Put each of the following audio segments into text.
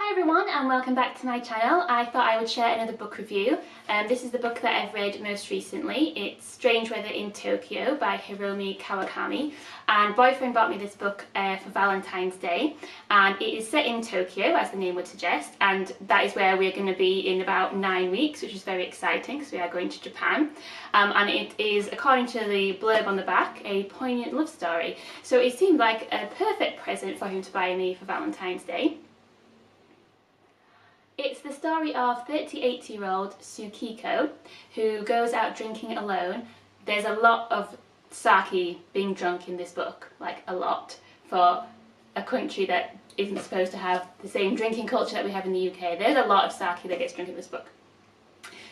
Hi everyone and welcome back to my channel. I thought I would share another book review. This is the book that I've read most recently. It's Strange Weather in Tokyo by Hiromi Kawakami, and boyfriend bought me this book for Valentine's Day, and it is set in Tokyo, as the name would suggest, and that is where we're going to be in about 9 weeks, which is very exciting because we are going to Japan. And it is, according to the blurb on the back, a poignant love story. So it seemed like a perfect present for him to buy me for Valentine's Day. It's the story of 38-year-old Tsukiko who goes out drinking alone. There's a lot of sake being drunk in this book, like a lot, for a country that isn't supposed to have the same drinking culture that we have in the UK. There's a lot of sake that gets drunk in this book.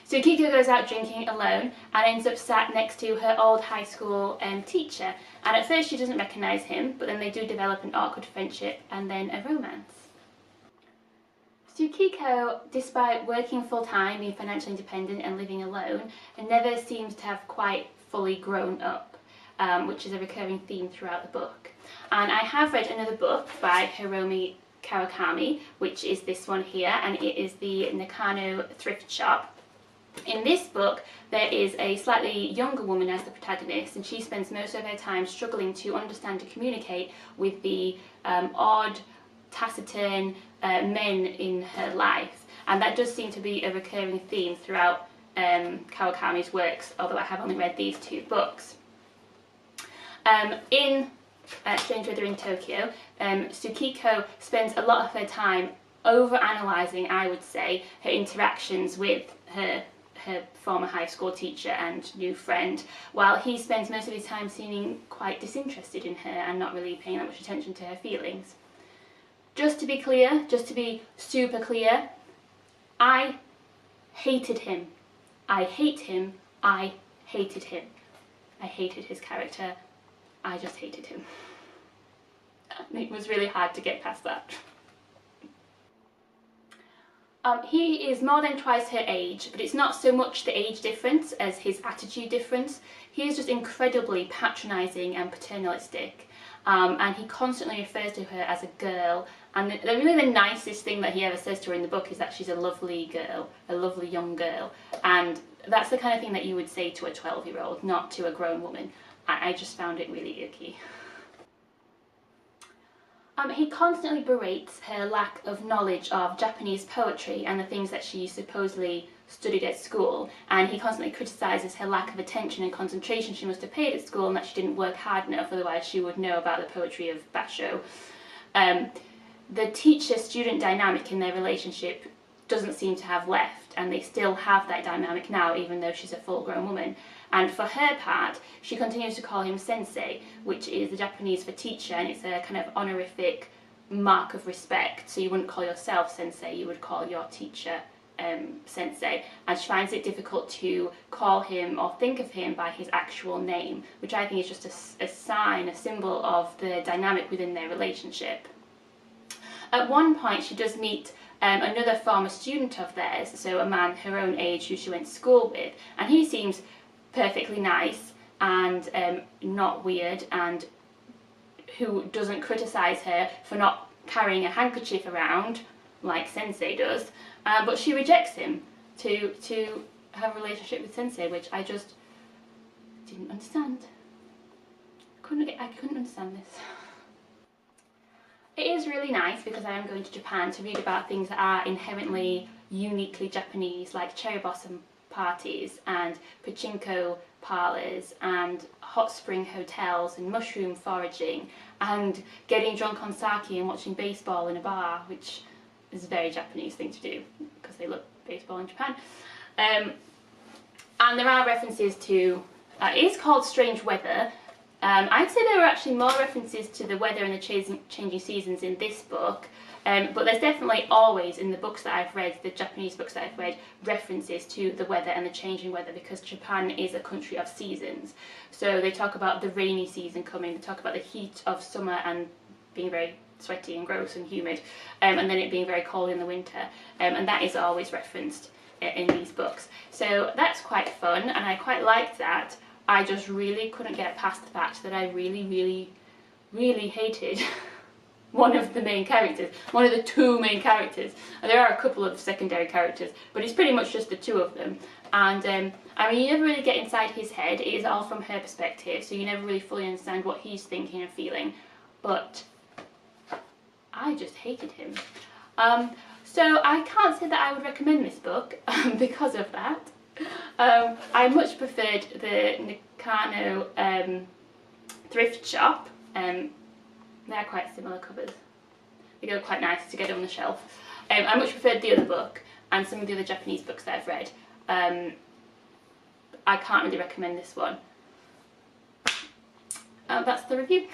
Tsukiko goes out drinking alone and ends up sat next to her old high school teacher, and at first she doesn't recognise him, but then they do develop an awkward friendship and then a romance. Tsukiko, despite working full-time, being financially independent and living alone, never seems to have quite fully grown up, which is a recurring theme throughout the book. And I have read another book by Hiromi Kawakami, which is this one here, and it is the Nakano Thrift Shop. In this book, there is a slightly younger woman as the protagonist, and she spends most of her time struggling to understand and communicate with the odd, taciturn men in her life, and that does seem to be a recurring theme throughout Kawakami's works, although I have only read these two books. In Strange Weather in Tokyo, Tsukiko spends a lot of her time over-analysing, I would say, her interactions with her former high school teacher and new friend, while he spends most of his time seeming quite disinterested in her and not really paying that much attention to her feelings. Just to be clear, just to be super clear, I hated him. I hate him. I hated him. I hated his character. I just hated him. It was really hard to get past that. He is more than twice her age, but it's not so much the age difference as his attitude difference. He is just incredibly patronising and paternalistic. And he constantly refers to her as a girl, and really the nicest thing that he ever says to her in the book is that she's a lovely girl, a lovely young girl, and that's the kind of thing that you would say to a 12-year-old, not to a grown woman. I just found it really icky. He constantly berates her lack of knowledge of Japanese poetry and the things that she supposedly studied at school, and he constantly criticises her lack of attention and concentration she must have paid at school, and that she didn't work hard enough, otherwise she would know about the poetry of Basho. The teacher-student dynamic in their relationship doesn't seem to have left, and they still have that dynamic now, even though she's a full-grown woman. And for her part, she continues to call him sensei, which is the Japanese for teacher, and it's a kind of honorific mark of respect. So you wouldn't call yourself sensei, you would call your teacher sensei, and she finds it difficult to call him or think of him by his actual name, which I think is just a sign, a symbol of the dynamic within their relationship. At one point she does meet another former student of theirs, so a man her own age who she went to school with, and he seems perfectly nice and not weird, and who doesn't criticise her for not carrying a handkerchief around like Sensei does, but she rejects him to have a relationship with Sensei, which I just didn't understand. I couldn't understand this. It is really nice, because I am going to Japan, to read about things that are inherently uniquely Japanese, like cherry blossom parties and pachinko parlours and hot spring hotels and mushroom foraging and getting drunk on sake and watching baseball in a bar, which is a very Japanese thing to do because they love baseball in Japan. And there are references to, it is called Strange Weather. I'd say there were actually more references to the weather and the changing seasons in this book, but there's definitely always, in the books that I've read, the Japanese books that I've read, references to the weather and the changing weather, because Japan is a country of seasons. So they talk about the rainy season coming, they talk about the heat of summer and being very sweaty and gross and humid, and then it being very cold in the winter, and that is always referenced in these books. So that's quite fun, and I quite liked that. I just really couldn't get past the fact that I really hated one of the main characters, one of the two main characters. And there are a couple of secondary characters, but it's pretty much just the two of them. And I mean, you never really get inside his head. It is all from her perspective, so you never really fully understand what he's thinking and feeling. But I just hated him. So I can't say that I would recommend this book because of that. I much preferred the Nakano thrift shop. They're quite similar covers. They go quite nice together on the shelf. I much preferred the other book and some of the other Japanese books that I've read. I can't really recommend this one. That's the review.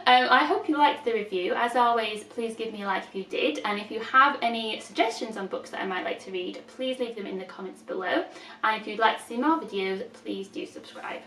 I hope you liked the review. As always, please give me a like if you did, and if you have any suggestions on books that I might like to read, please leave them in the comments below, and if you'd like to see more videos, please do subscribe.